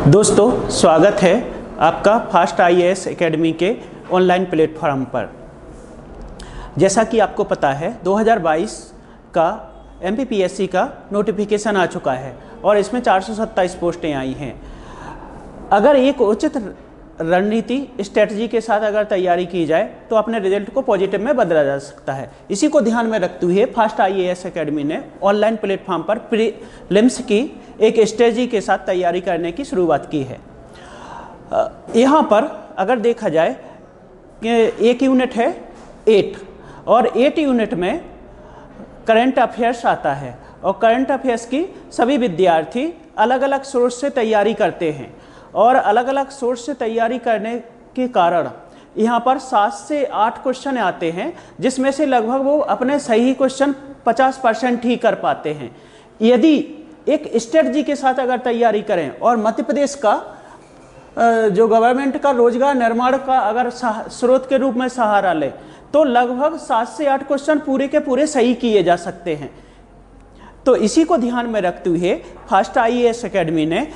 दोस्तों स्वागत है आपका फास्ट आईएएस एकेडमी के ऑनलाइन प्लेटफॉर्म पर। जैसा कि आपको पता है 2022 का एमपीपीएससी का नोटिफिकेशन आ चुका है और इसमें 427 पोस्टें आई हैं। अगर एक उचित रणनीति स्ट्रेटजी के साथ अगर तैयारी की जाए तो अपने रिजल्ट को पॉजिटिव में बदला जा सकता है। इसी को ध्यान में रखते हुए फास्ट आईएएस एकेडमी ने ऑनलाइन प्लेटफॉर्म पर प्रीलिम्स की एक स्ट्रेटजी के साथ तैयारी करने की शुरुआत की है। यहाँ पर अगर देखा जाए कि एक यूनिट है 8 और 8 यूनिट में करंट अफेयर्स आता है और करंट अफेयर्स की सभी विद्यार्थी अलग अलग सोर्स से तैयारी करते हैं और अलग अलग सोर्स से तैयारी करने के कारण यहाँ पर 7 से 8 क्वेश्चन आते हैं, जिसमें से लगभग वो अपने सही क्वेश्चन 50% ही कर पाते हैं। यदि एक स्ट्रेटजी के साथ अगर तैयारी करें और मध्य प्रदेश का जो गवर्नमेंट का रोजगार निर्माण का अगर स्रोत के रूप में सहारा ले तो लगभग 7 से 8 क्वेश्चन पूरे के पूरे सही किए जा सकते हैं। तो इसी को ध्यान में रखते हुए फास्ट आईएएस एकेडमी ने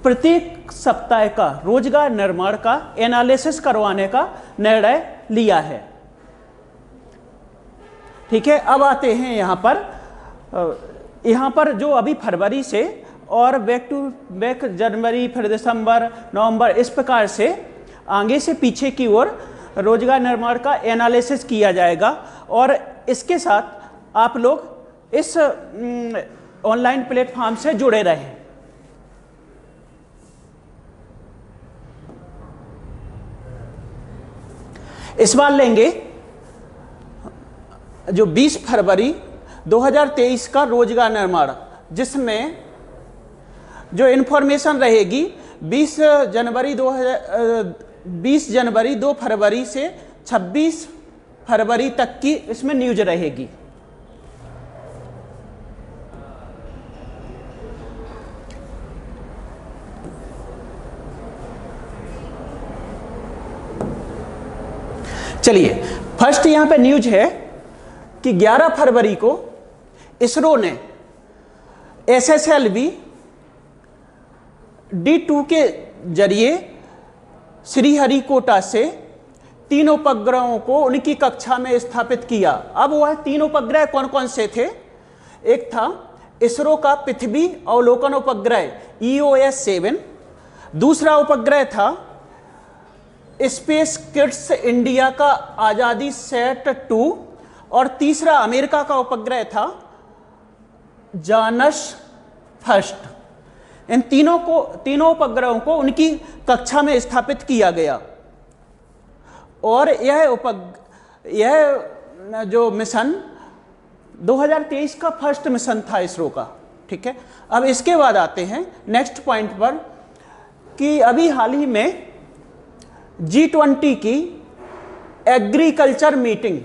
प्रत्येक सप्ताह का रोजगार निर्माण का एनालिसिस करवाने का निर्णय लिया है। ठीक है, अब आते हैं यहाँ पर जो अभी फरवरी से और बैक टू बैक जनवरी, फिर दिसंबर, नवंबर, इस प्रकार से आगे से पीछे की ओर रोजगार निर्माण का एनालिसिस किया जाएगा और इसके साथ आप लोग इस ऑनलाइन प्लेटफॉर्म से जुड़े रहें। इस बार लेंगे जो 20 फरवरी 2023 का रोजगार निर्माण, जिसमें जो इन्फॉर्मेशन रहेगी 20 जनवरी 2 फरवरी से 26 फरवरी तक की इसमें न्यूज रहेगी। चलिए, फर्स्ट यहां पे न्यूज है कि 11 फरवरी को इसरो ने SSLV D2 के जरिए श्रीहरिकोटा से 3 उपग्रहों को उनकी कक्षा में स्थापित किया। अब वह 3 उपग्रह कौन कौन से थे? एक था इसरो का पृथ्वी अवलोकन उपग्रह EOS-7, दूसरा उपग्रह था स्पेस किड्स इंडिया का आजादी सेट 2 और तीसरा अमेरिका का उपग्रह था जानस फर्स्ट। इन तीनों उपग्रहों को उनकी कक्षा में स्थापित किया गया और यह जो मिशन 2023 का फर्स्ट मिशन था इसरो का। ठीक है, अब इसके बाद आते हैं नेक्स्ट पॉइंट पर कि अभी हाल ही में G20 की एग्रीकल्चर मीटिंग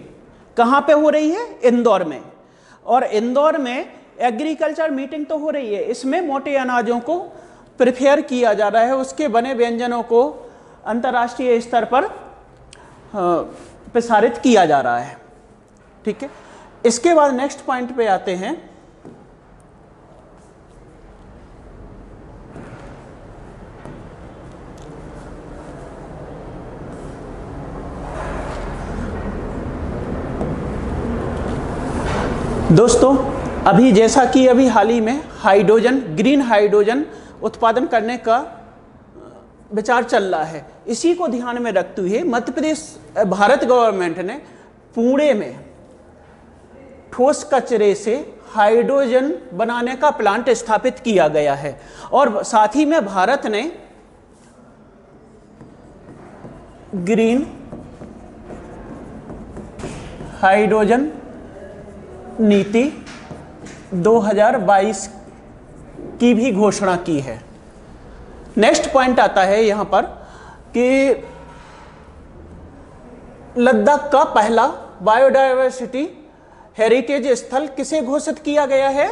कहाँ पे हो रही है? इंदौर में। और इंदौर में एग्रीकल्चर मीटिंग तो हो रही है, इसमें मोटे अनाजों को प्रिपेयर किया जा रहा है, उसके बने व्यंजनों को अंतर्राष्ट्रीय स्तर पर प्रसारित किया जा रहा है। ठीक है, इसके बाद नेक्स्ट पॉइंट पे आते हैं। दोस्तों, अभी जैसा कि अभी हाल ही में हाइड्रोजन, ग्रीन हाइड्रोजन उत्पादन करने का विचार चल रहा है, इसी को ध्यान में रखते हुए मध्य प्रदेश भारत गवर्नमेंट ने पुणे में ठोस कचरे से हाइड्रोजन बनाने का प्लांट स्थापित किया गया है और साथ ही में भारत ने ग्रीन हाइड्रोजन नीति 2022 की भी घोषणा की है। नेक्स्ट पॉइंट आता है यहां पर कि लद्दाख का पहला बायोडायवर्सिटी हेरिटेज स्थल किसे घोषित किया गया है?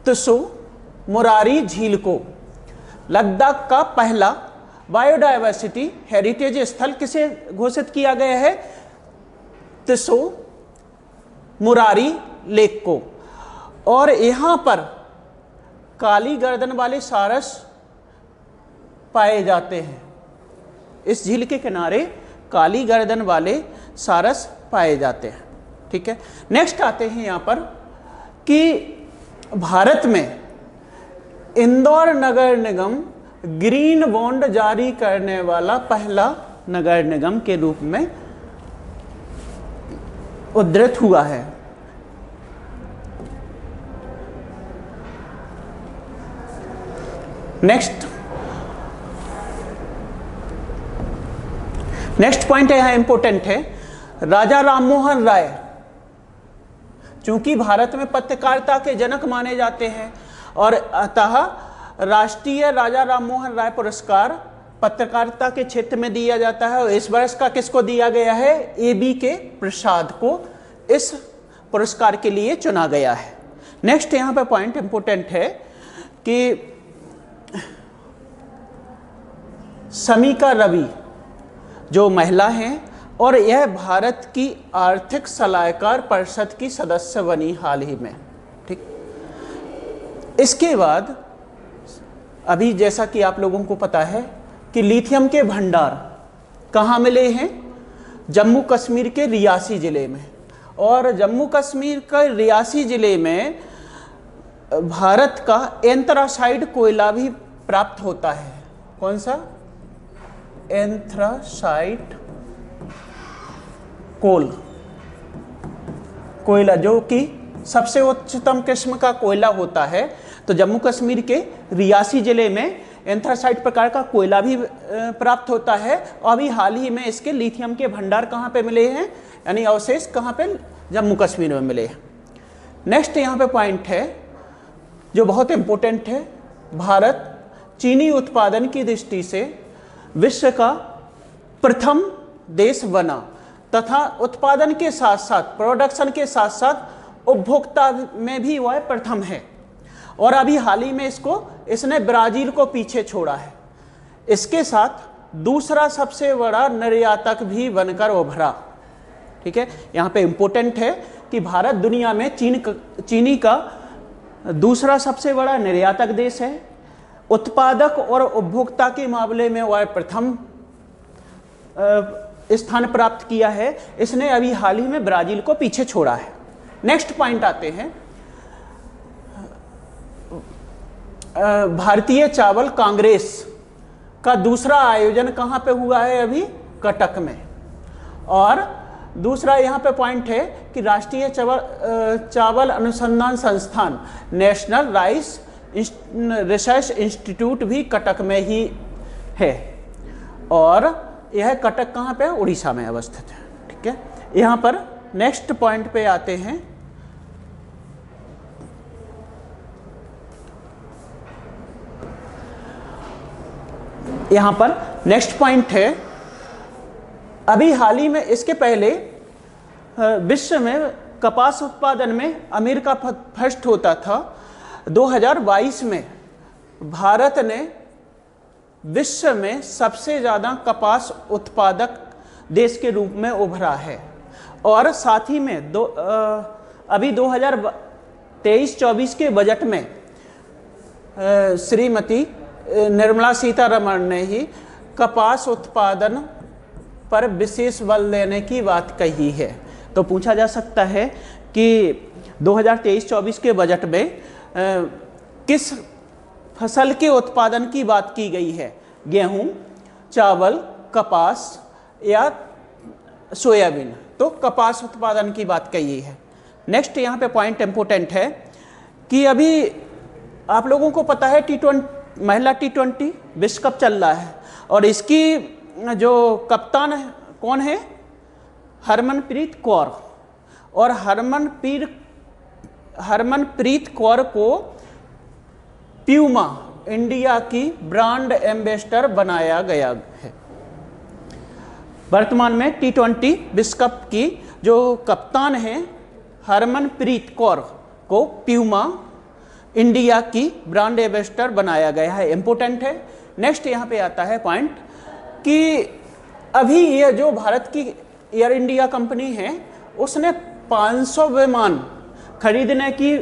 त्सो मुरारी झील को। लद्दाख का पहला बायोडायवर्सिटी हेरिटेज स्थल किसे घोषित किया गया है? त्सो मुरारी लेक को। और यहाँ पर काली गर्दन वाले सारस पाए जाते हैं। इस झील के किनारे काली गर्दन वाले सारस पाए जाते हैं। ठीक है, नेक्स्ट आते हैं यहाँ पर कि भारत में इंदौर नगर निगम ग्रीन बॉन्ड जारी करने वाला पहला नगर निगम के रूप में उद्धृत हुआ है। नेक्स्ट पॉइंट यहाँ इंपॉर्टेंट है, राजा राममोहन राय चूंकि भारत में पत्रकारिता के जनक माने जाते हैं और अतः राष्ट्रीय राजा राममोहन राय पुरस्कार पत्रकारिता के क्षेत्र में दिया जाता है और इस वर्ष का किसको दिया गया है? AB के प्रसाद को इस पुरस्कार के लिए चुना गया है। नेक्स्ट यहाँ पे पॉइंट इंपॉर्टेंट है कि समीका रवि जो महिला हैं और यह भारत की आर्थिक सलाहकार परिषद की सदस्य बनी हाल ही में। ठीक, इसके बाद अभी जैसा कि आप लोगों को पता है कि लिथियम के भंडार कहाँ मिले हैं? जम्मू कश्मीर के रियासी जिले में, और जम्मू कश्मीर के रियासी जिले में भारत का एंथ्रासाइड कोयला भी प्राप्त होता है। कौन सा? एंथ्रासाइड कोयला जो कि सबसे उच्चतम किस्म का कोयला होता है। तो जम्मू कश्मीर के रियासी जिले में एंथ्रासाइड प्रकार का कोयला भी प्राप्त होता है और अभी हाल ही में इसके लिथियम के भंडार कहाँ पे मिले हैं, यानी अवशेष कहाँ पे? जम्मू कश्मीर में मिले हैं। नेक्स्ट यहाँ पे पॉइंट है जो बहुत इंपॉर्टेंट है, भारत चीनी उत्पादन की दृष्टि से विश्व का प्रथम देश बना तथा उत्पादन के साथ साथ, प्रोडक्शन के साथ साथ उपभोक्ता में भी वह प्रथम है और अभी हाल ही में इसने ब्राजील को पीछे छोड़ा है। इसके साथ दूसरा सबसे बड़ा निर्यातक भी बनकर उभरा। ठीक है, यहाँ पे इंपॉर्टेंट है कि भारत दुनिया में चीनी का दूसरा सबसे बड़ा निर्यातक देश है, उत्पादक और उपभोक्ता के मामले में वह प्रथम स्थान प्राप्त किया है। इसने अभी हाल ही में ब्राजील को पीछे छोड़ा है। नेक्स्ट पॉइंट आते हैं, भारतीय चावल कांग्रेस का दूसरा आयोजन कहाँ पे हुआ है? अभी कटक में। और दूसरा यहाँ पे पॉइंट है कि राष्ट्रीय चावल अनुसंधान संस्थान नेशनल राइस रिसर्च इंस्टीट्यूट भी कटक में ही है और यह कटक कहाँ पे? उड़ीसा में अवस्थित है। ठीक है, यहाँ पर नेक्स्ट पॉइंट पे आते हैं, यहाँ पर नेक्स्ट पॉइंट है, अभी हाल ही में इसके पहले विश्व में कपास उत्पादन में अमेरिका फर्स्ट होता था। 2022 में भारत ने विश्व में सबसे ज़्यादा कपास उत्पादक देश के रूप में उभरा है और साथ ही में अभी 2023-24 के बजट में श्रीमती निर्मला सीतारमण ने ही कपास उत्पादन पर विशेष बल देने की बात कही है। तो पूछा जा सकता है कि 2023-24 के बजट में किस फसल के उत्पादन की बात की गई है? गेहूं, चावल, कपास या सोयाबीन? तो कपास उत्पादन की बात कही है। नेक्स्ट यहाँ पे पॉइंट इंपॉर्टेंट है कि अभी आप लोगों को पता है महिला T20 विश्व कप चल रहा है और इसकी जो कप्तान है कौन है? हरमनप्रीत कौर। और हरमनप्रीत कौर को प्यूमा इंडिया की ब्रांड एम्बेसडर बनाया गया है। वर्तमान में T20 विश्व कप की जो कप्तान है हरमनप्रीत कौर को प्यूमा इंडिया की ब्रांड एम्बेसडर बनाया गया है। इंपॉर्टेंट है। नेक्स्ट यहाँ पे आता है पॉइंट कि अभी ये जो भारत की एयर इंडिया कंपनी है उसने 500 विमान खरीदने की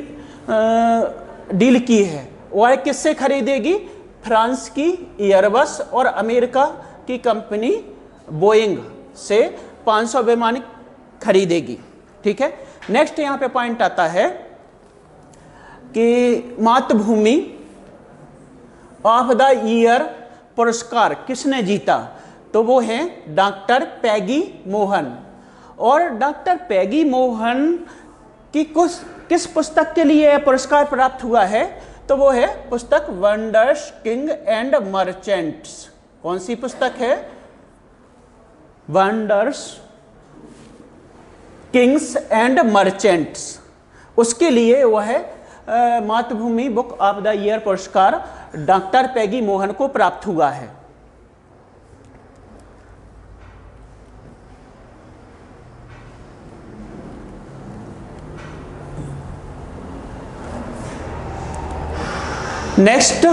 डील की है। वह किससे खरीदेगी? फ्रांस की एयरबस और अमेरिका की कंपनी बोइंग से 500 विमान खरीदेगी। ठीक है। नेक्स्ट यहां पे पॉइंट आता है कि मातृभूमि ऑफ द ईयर पुरस्कार किसने जीता? तो वो है डॉक्टर पैगी मोहन। और डॉक्टर पैगी मोहन की किस पुस्तक के लिए पुरस्कार प्राप्त हुआ है? तो वो है पुस्तक वंडर्स किंग एंड मर्चेंट्स। कौन सी पुस्तक है? Wonders Kings and merchants. उसके लिए वह मातृभूमि बुक ऑफ द ईयर पुरस्कार डॉक्टर पैगी मोहन को प्राप्त हुआ है। नेक्स्ट,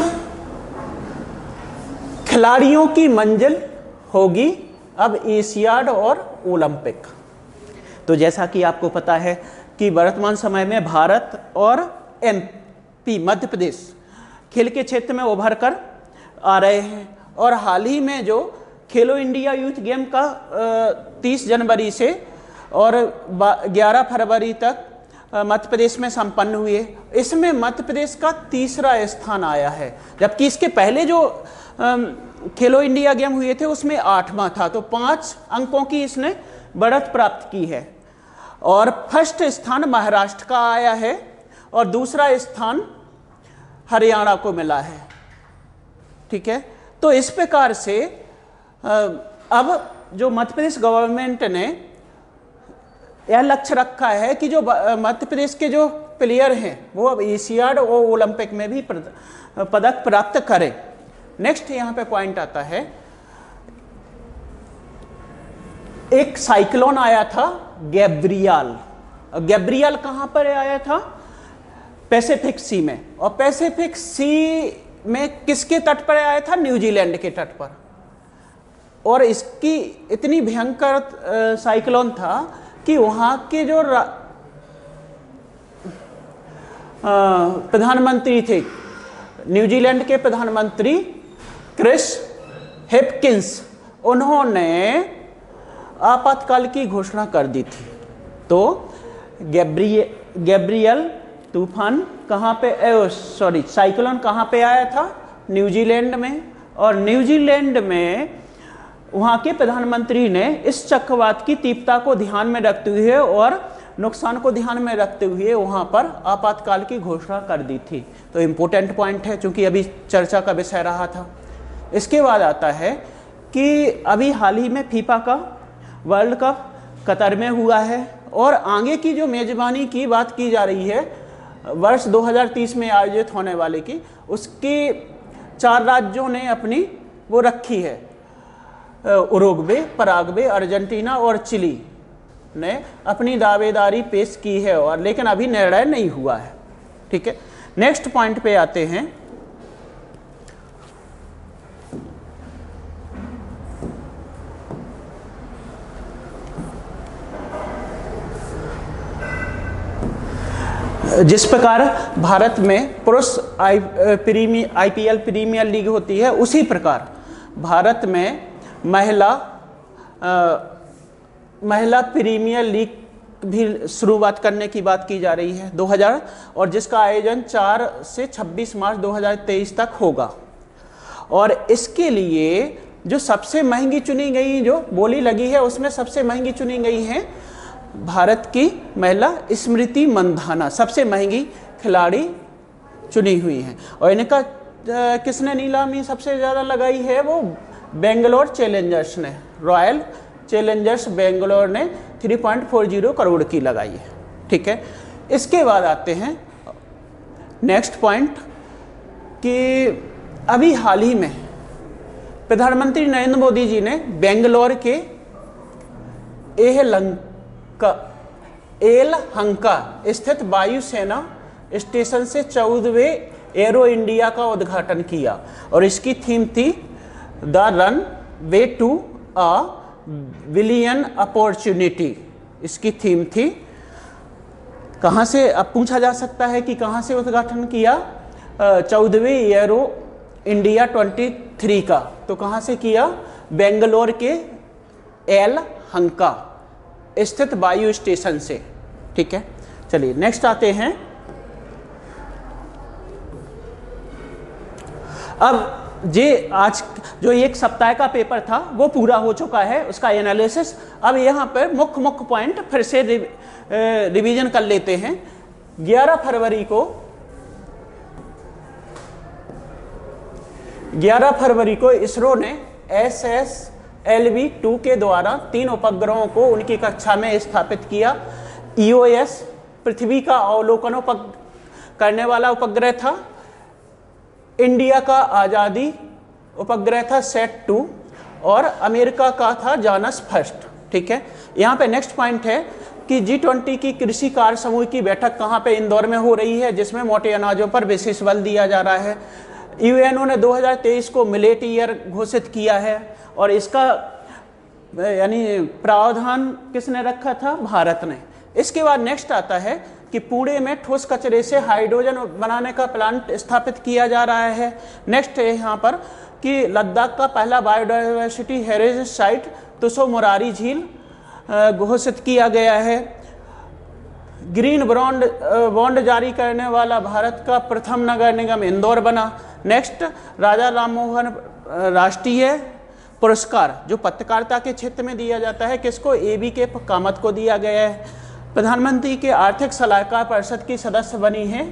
खिलाड़ियों की मंजिल होगी अब एशियाड और ओलंपिक। तो जैसा कि आपको पता है कि वर्तमान समय में भारत और एमपी मध्य प्रदेश खेल के क्षेत्र में उभर कर आ रहे हैं। और हाल ही में जो खेलो इंडिया यूथ गेम का 30 जनवरी से और 11 फरवरी तक मध्य प्रदेश में संपन्न हुए, इसमें मध्य प्रदेश का तीसरा स्थान आया है। जबकि इसके पहले जो खेलो इंडिया गेम हुए थे उसमें 8वां था। तो 5 अंकों की इसने बढ़त प्राप्त की है। और फर्स्ट स्थान महाराष्ट्र का आया है और दूसरा स्थान हरियाणा को मिला है। ठीक है। तो इस प्रकार से अब जो मध्य प्रदेश गवर्नमेंट ने यह लक्ष्य रखा है कि जो मध्य प्रदेश के जो प्लेयर हैं वो अब एशियाड और ओलंपिक में भी पदक प्राप्त करें। नेक्स्ट यहां पे पॉइंट आता है, एक साइक्लोन आया था गैब्रियल। गैब्रियल कहां पर आया था? पैसिफिक सी में। और पैसिफिक सी में किसके तट पर आया था? न्यूजीलैंड के तट पर। और इसकी इतनी भयंकर साइक्लोन था कि वहां के जो प्रधानमंत्री थे, न्यूजीलैंड के प्रधानमंत्री क्रिस हिपकिंस, उन्होंने आपातकाल की घोषणा कर दी थी। तो गैब्रियल तूफान कहाँ पे, साइक्लोन कहाँ पे आया था? न्यूजीलैंड में। और न्यूजीलैंड में वहाँ के प्रधानमंत्री ने इस चक्रवात की तीव्रता को ध्यान में रखते हुए और नुकसान को ध्यान में रखते हुए वहाँ पर आपातकाल की घोषणा कर दी थी। तो इम्पोर्टेंट पॉइंट है, चूंकि अभी चर्चा का विषय रहा था। इसके बाद आता है कि अभी हाल ही में फीफा का वर्ल्ड कप कतर में हुआ है और आगे की जो मेजबानी की बात की जा रही है वर्ष 2030 में आयोजित होने वाले की, उसकी 4 राज्यों ने अपनी वो रखी है। उरुग्वे, पराग्वे, अर्जेंटीना और चिली ने अपनी दावेदारी पेश की है और लेकिन अभी निर्णय नहीं हुआ है। ठीक है। नेक्स्ट पॉइंट पे आते हैं। जिस प्रकार भारत में पुरुष आईपीएल प्रीमियर लीग होती है, उसी प्रकार भारत में महिला प्रीमियर लीग भी शुरुआत करने की बात की जा रही है 2000, और जिसका आयोजन 4 से 26 मार्च 2023 तक होगा। और इसके लिए जो सबसे महंगी चुनी गई, जो बोली लगी है उसमें सबसे महंगी चुनी गई है भारत की महिला स्मृति मंधाना, सबसे महंगी खिलाड़ी चुनी हुई हैं। और इनका किसने नीलामी सबसे ज़्यादा लगाई है? वो बेंगलोर चैलेंजर्स ने, रॉयल चैलेंजर्स बेंगलोर ने 3.40 करोड़ की लगाई है। ठीक है। इसके बाद आते हैं नेक्स्ट पॉइंट कि अभी हाल ही में प्रधानमंत्री नरेंद्र मोदी जी ने बेंगलोर के एलहंका स्थित वायुसेना स्टेशन से 14वें एरो इंडिया का उद्घाटन किया और इसकी थीम थी the runway to a billion opportunity. इसकी थीम थी। कहाँ से, अब पूछा जा सकता है कि कहाँ से उद्घाटन किया? 14वीं एरो इंडिया 23 का। तो कहाँ से किया? बेंगलोर के एल हंका स्थित वायु स्टेशन से। ठीक है, चलिए नेक्स्ट आते हैं। अब जे आज जो एक सप्ताह का पेपर था वो पूरा हो चुका है, उसका एनालिसिस। अब यहाँ पर मुख्य पॉइंट फिर से रिवीजन कर लेते हैं। 11 फरवरी को इसरो ने SSLV-2 के द्वारा 3 उपग्रहों को उनकी कक्षा में स्थापित किया। EOS पृथ्वी का अवलोकन करने वाला उपग्रह था। इंडिया का आज़ादी उपग्रह था SAT-2 और अमेरिका का था जानस फर्स्ट। ठीक है, यहाँ पे नेक्स्ट पॉइंट है कि G20 की कृषि कार्य समूह की बैठक कहाँ पे? इंदौर में हो रही है, जिसमें मोटे अनाजों पर विशेष बल दिया जा रहा है। UNO ने 2023 को मिलेट ईयर घोषित किया है और इसका यानी प्रावधान किसने रखा था? भारत ने। इसके बाद नेक्स्ट आता है कि पुणे में ठोस कचरे से हाइड्रोजन बनाने का प्लांट स्थापित किया जा रहा है। नेक्स्ट है यहाँ पर कि लद्दाख का पहला बायोडायवर्सिटी हेरिटेज साइट तुसो मोरारी झील घोषित किया गया है। ग्रीन बॉन्ड जारी करने वाला भारत का प्रथम नगर निगम इंदौर बना। नेक्स्ट, राजा राममोहन राष्ट्रीय पुरस्कार जो पत्रकारिता के क्षेत्र में दिया जाता है किसको? ABK कामत को दिया गया है। प्रधानमंत्री के आर्थिक सलाहकार परिषद की सदस्य बनी है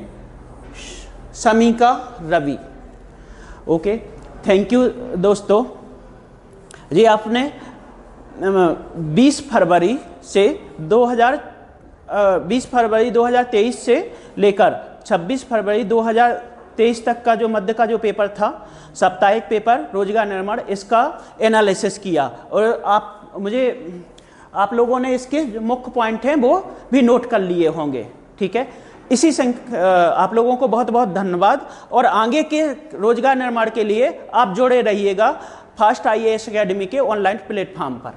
Shamika Ravi. Okay, thank you दोस्तों। ये आपने 20 फरवरी 2023 से लेकर 26 फरवरी 2023 तक का जो मध्य का जो पेपर था, साप्ताहिक पेपर रोजगार निर्माण, इसका एनालिसिस किया और आप लोगों ने इसके जो मुख्य पॉइंट हैं वो भी नोट कर लिए होंगे। ठीक है, इसी से आप लोगों को बहुत बहुत धन्यवाद और आगे के रोजगार निर्माण के लिए आप जुड़े रहिएगा फास्ट IAS एकेडमी के ऑनलाइन प्लेटफॉर्म पर।